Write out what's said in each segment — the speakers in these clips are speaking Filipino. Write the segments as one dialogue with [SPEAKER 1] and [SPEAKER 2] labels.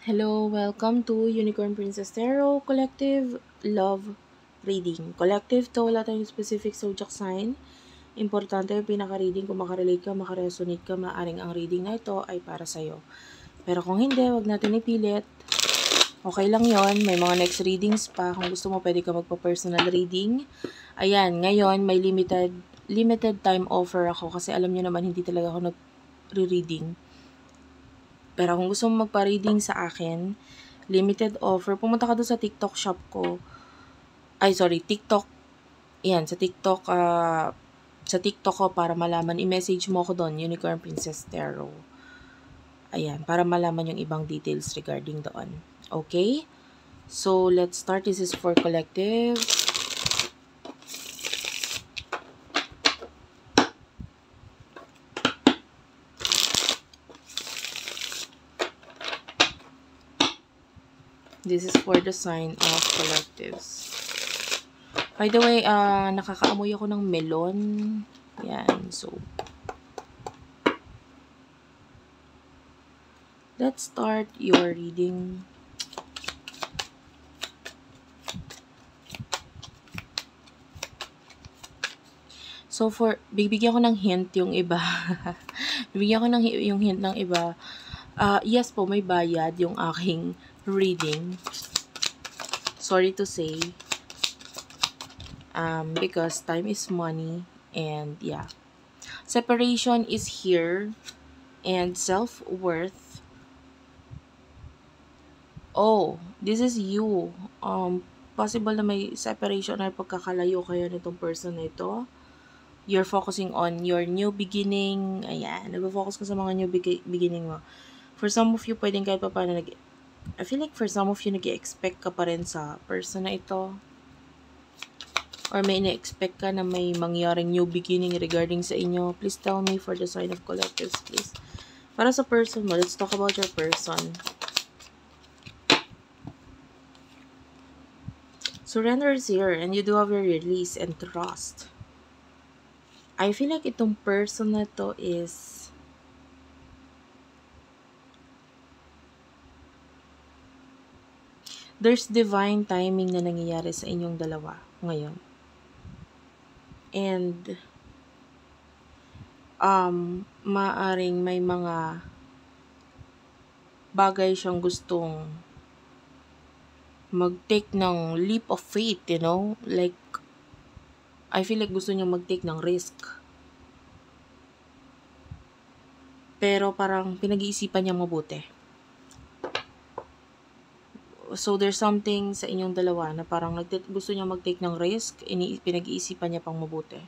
[SPEAKER 1] Hello, welcome to Unicorn Princess Tarot Collective Love Reading. Collective to, wala tayong specific zodiac sign. Importante yung pinaka-reading, kung makarelate ka, makaresonate ka, maaring ang reading na ito ay para sa'yo. Pero kung hindi, wag natin ipilit. Okay lang yon. May mga next readings pa. Kung gusto mo, pwede ka magpa-personal reading. Ayan, ngayon may limited time offer ako kasi alam niyo naman hindi talaga ako nag-reading. Pero kung gusto mo magpa-reading sa akin, limited offer, pumunta ka doon sa TikTok shop ko. TikTok. Yan, sa TikTok ko para malaman, i-message mo ko doon, Unicorn Princess Tarot. Ayan, para malaman yung ibang details regarding doon. Okay? So, let's start. This is for collective. This is for the sign of collectives. By the way, nakakaamoy ako ng melon. Yan, so. Let's start your reading. So, bibigyan ko ng hint yung iba. Bibigyan ko yung hint ng iba. Yes po, may bayad yung aking reading. Sorry to say. Because time is money. And yeah. Separation is here. And self-worth. Oh, this is you. Possible na may separation or pagkakalayo kayo nitong person na ito. You're focusing on your new beginning. Ayan, nag-focus ka sa mga new beginning mo. For some of you, pwedeng kahit pa paano I feel like for some of you, nag-expect ka pa rin sa person na ito. Or may ina-expect ka na may mangyaring new beginning regarding sa inyo. Please tell me for the sign of collectives, please. Para sa person mo, let's talk about your person. Surrender is here and you do have your release and trust. I feel like itong person na to is there's divine timing na nangyayari sa inyong dalawa ngayon. And maaring may mga bagay siyang gustong mag-take ng leap of faith, you know? Like, I feel like gusto niya mag-take ng risk. Pero parang pinag-iisipan niya mabuti. So, there's something sa inyong dalawa na parang gusto niya mag-take ng risk, pinag-iisipan niya pang mabuti.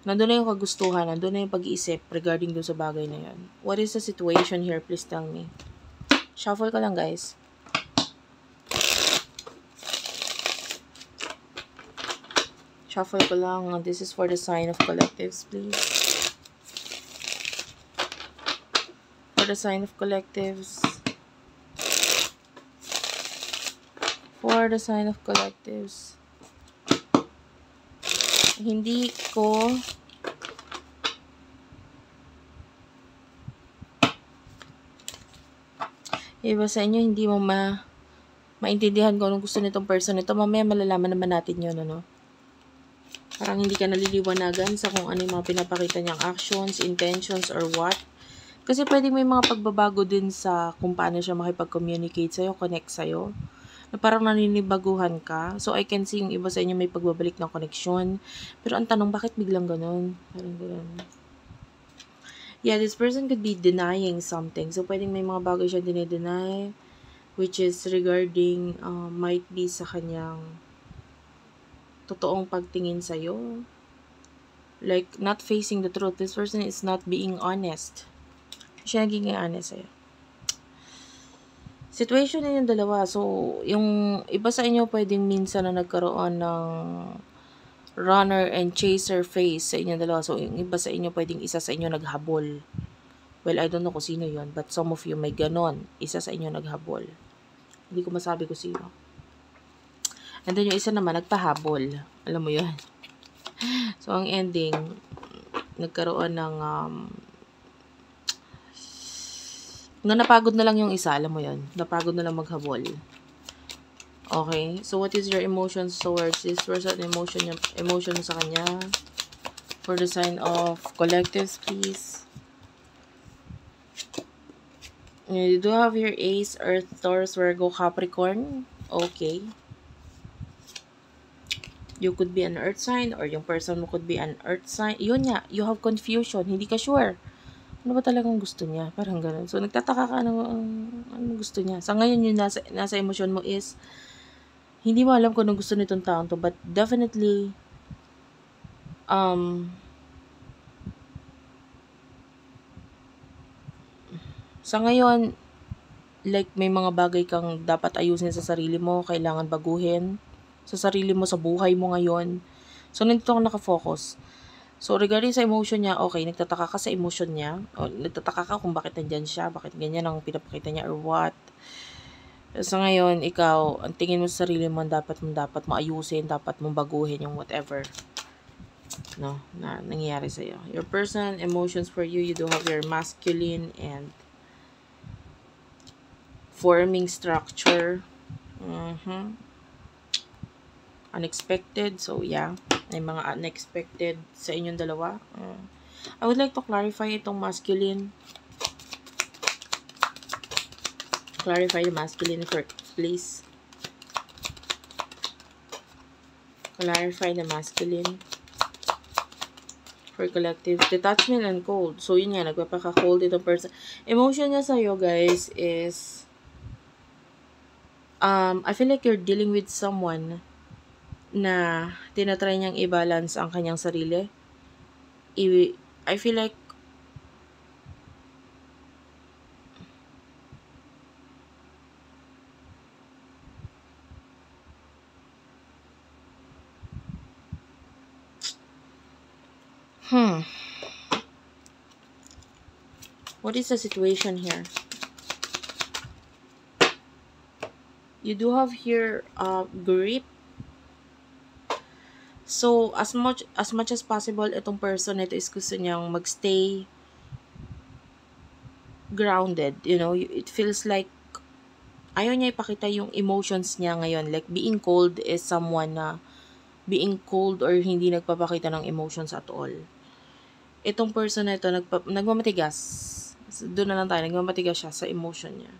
[SPEAKER 1] Nandun na yung kagustuhan, nandun na yung pag-iisip regarding dun sa bagay na yun. What is the situation here? Please tell me. Shuffle ka lang, guys. Shuffle ko lang. This is for the sign of collectives, please. For the sign of collectives. For the sign of collectives. Hindi ko iba sa inyo, hindi mo maintindihan kung anong gusto nitong person ito. Mamaya malalaman naman natin yun, ano? Parang hindi ka naliliwanagan sa kung ano yung mga pinapakita niyang actions, intentions, or what. Kasi pwedeng may mga pagbabago din sa kung paano siya makipag-communicate sa'yo, connect sa'yo. Na parang naninibaguhan ka. So, I can see yung iba sa inyo may pagbabalik ng connection. Pero ang tanong, bakit biglang ganun? Parang ganun. Yeah, this person could be denying something. So, pwedeng may mga bagay siya dinideny, which is regarding, might be sa kanyang totoong pagtingin sa'yo. Like, not facing the truth. This person is not being honest. Siya nagiging honest sa'yo. Situation na yung dalawa. So, yung iba sa inyo pwedeng minsan na nagkaroon ng runner and chaser phase sa inyong dalawa. So, yung iba sa inyo pwedeng isa sa inyo naghabol. Well, I don't know kung sino yon, but some of you may ganon. Isa sa inyo naghabol. Hindi ko masabi kung sino. And then yung isa naman nagpahabol. Alam mo yun. So, ang ending, nagkaroon ng napagod na lang yung isa, alam mo yun. Napagod na lang maghabol. Okay? So, what is your emotions towards this person? Emotion mo sa kanya? For the sign of collectives, please. You do have your Ace, Earth, Taurus, Virgo, Capricorn. Okay. You could be an Earth sign or yung person mo could be an Earth sign. Yun nga, you have confusion. Hindi ka sure. Ano ba talagang gusto niya? Parang ganun. So, nagtataka ka ano gusto niya. Sa ngayon, yung nasa emosyon mo is hindi mo alam kung ano gusto nitong taong to. But definitely, sa ngayon, like, may mga bagay kang dapat ayusin sa sarili mo, kailangan baguhin sa sarili mo, sa buhay mo ngayon. So, nandito ka nakafocus. So, regarding sa emotion niya, okay, nagtataka ka sa emotion niya, o nagtataka ka kung bakit nandyan siya, bakit ganyan ang pinapakita niya, or what. So, ngayon, ikaw, ang tingin mo sa sarili mo, dapat mo ayusin, dapat mong baguhin yung whatever no, na nangyayari sa'yo. Your person, emotions for you, you do have your masculine and forming structure. Unexpected. So, yeah. May mga unexpected sa inyong dalawa. I would like to clarify itong masculine. Clarify the masculine first, please. Clarify the masculine. For collective. Detachment and cold. So, yun nga. Nagpapaka-cold itong person. Emotion niya sa'yo, guys, is I feel like you're dealing with someone na tinatry niyang i-balance ang kanyang sarili. I feel like what is the situation here? You do have here grip. So, as much as possible, itong person na ito is gusto niyang magstay grounded. You know, it feels like ayaw niya ipakita yung emotions niya ngayon. Like, being cold is someone na being cold or hindi nagpapakita ng emotions at all. Itong person na ito, nagmamatigas. Doon na lang tayo, nagmamatigas siya sa emotion niya.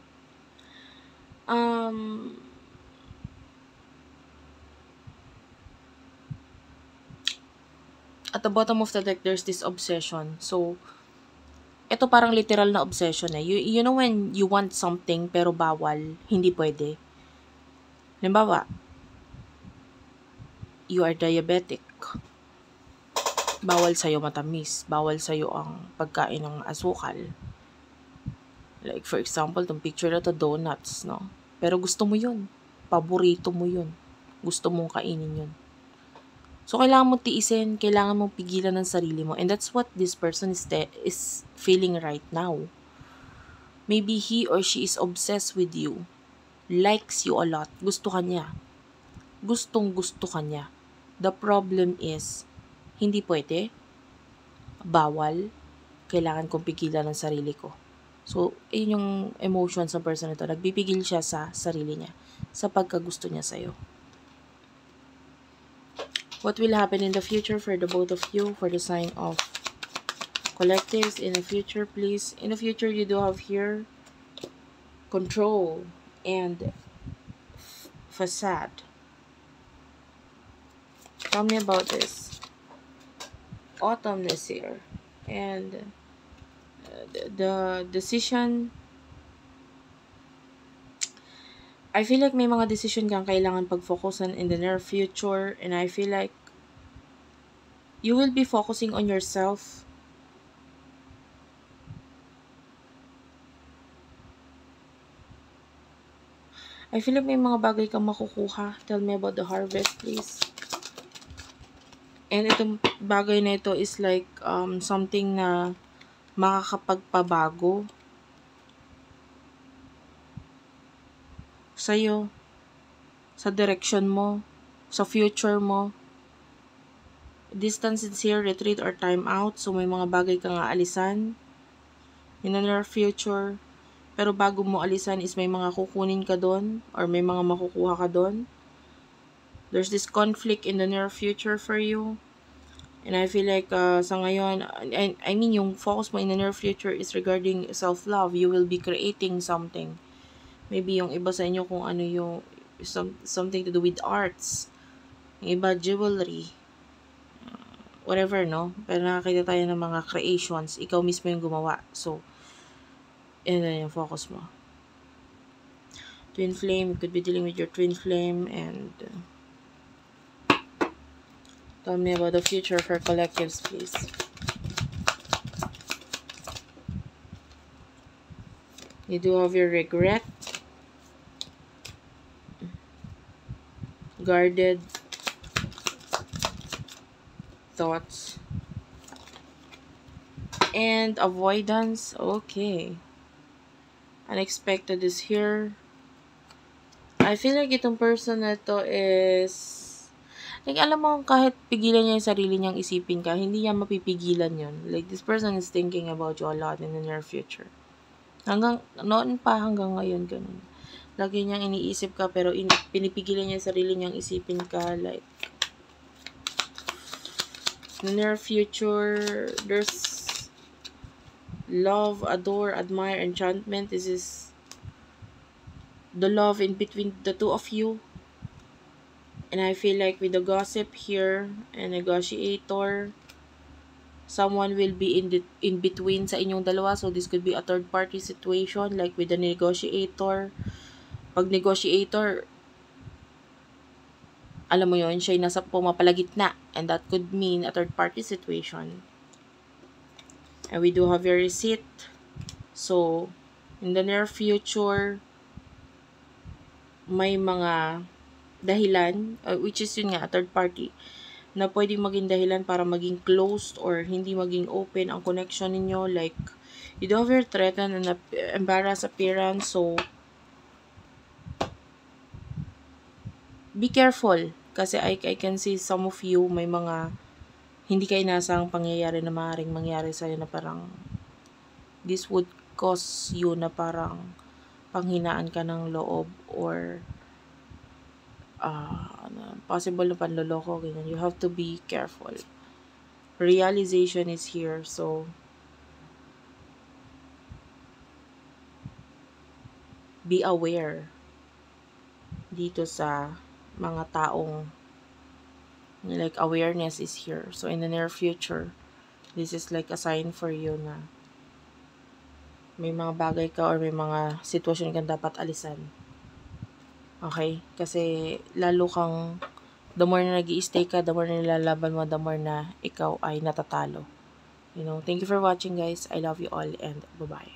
[SPEAKER 1] At the bottom of the deck, there's this obsession. So, ito parang literal na obsession eh. You know when you want something pero bawal, hindi pwede. Halimbawa, you are diabetic. Bawal sa'yo matamis. Bawal sa'yo ang pagkain ng asukal. Like, for example, itong picture na to, donuts, no? Pero gusto mo yun. Paborito mo yun. Gusto mong kainin yun. So, kailangan mo tiisin, kailangan mong pigilan ng sarili mo. And that's what this person is feeling right now. Maybe he or she is obsessed with you. Likes you a lot. Gusto ka niya. Gustong gusto ka niya. The problem is, hindi pwede. Bawal. Kailangan kong pigilan ng sarili ko. So, yun yung emotion sa person ito. Nagpipigil siya sa sarili niya. Sa pagkagusto niya sa'yo. What will happen in the future for the both of you, for the sign of collectives in the future, please? In the future, you do have here control and facade. Tell me about this. Autumn is here. And the decision, I feel like may mga decision kang kailangan pag-focusan in the near future, and I feel like you will be focusing on yourself. I feel like may mga bagay kang makukuha. Tell me about the harvest, please. And itong bagay na ito is like something na makakapagpabago sa'yo, sa direction mo, sa future mo. Distance is here, retreat or time out. So, may mga bagay kang aalisan in the near future. Pero bago mo alisan is may mga kukunin ka doon or may mga makukuha ka doon. There's this conflict in the near future for you. And I feel like sa ngayon, I mean yung focus mo in the near future is regarding self-love. You will be creating something. Maybe yung iba sa inyo kung ano yung something to do with arts. Yung iba jewelry. Whatever, no? Pero nakakita tayo ng mga creations. Ikaw mismo yung gumawa. So, yun na yung focus mo. Twin flame, you could be dealing with your twin flame and tell me about the future for collectives, please. You do have your regret, guarded thoughts, and avoidance. Okay. Unexpected is here. I feel like itong person na to is like, alam mo, kahit pigilan niya yung sarili niyang isipin ka, hindi niya mapipigilan yun. Like, this person is thinking about you a lot in the near future. Hanggang, noon pa hanggang ngayon, ganun. Lagi niyang iniisip ka, pero pinipigilan niya yung sarili niyang isipin ka. Like, in the near future, there's love, adore, admire, enchantment. This is the love in between the two of you. And I feel like with the gossip here and negotiator, someone will be in between sa inyong dalawa. So this could be a third party situation, like with the negotiator. Pag negotiator, alam mo yon, siya yung nasa pumapalagitna. And that could mean a third party situation. And we do have your receipt. So, in the near future, may mga dahilan, which is yun nga, a third party, na pwedeng maging dahilan para maging closed or hindi maging open ang connection ninyo. Like, you do have your threatened and embarrassed appearance. So, be careful. Kasi I can see some of you, may mga hindi kayo inasang pangyayari na maaaring mangyari sa'yo na parang this would cause you na parang panghinaan ka ng loob or possible na panloloko, ganyan. You have to be careful. Realization is here, so be aware dito sa mga taong like awareness is here. So in the near future, this is like a sign for you na may mga bagay ka or may mga sitwasyon kang dapat alisan. Okay? Kasi lalo kang, the more na nag-i-stay ka, the more na nilalaban mo, the more na ikaw ay natatalo. You know, thank you for watching, guys. I love you all and bye-bye.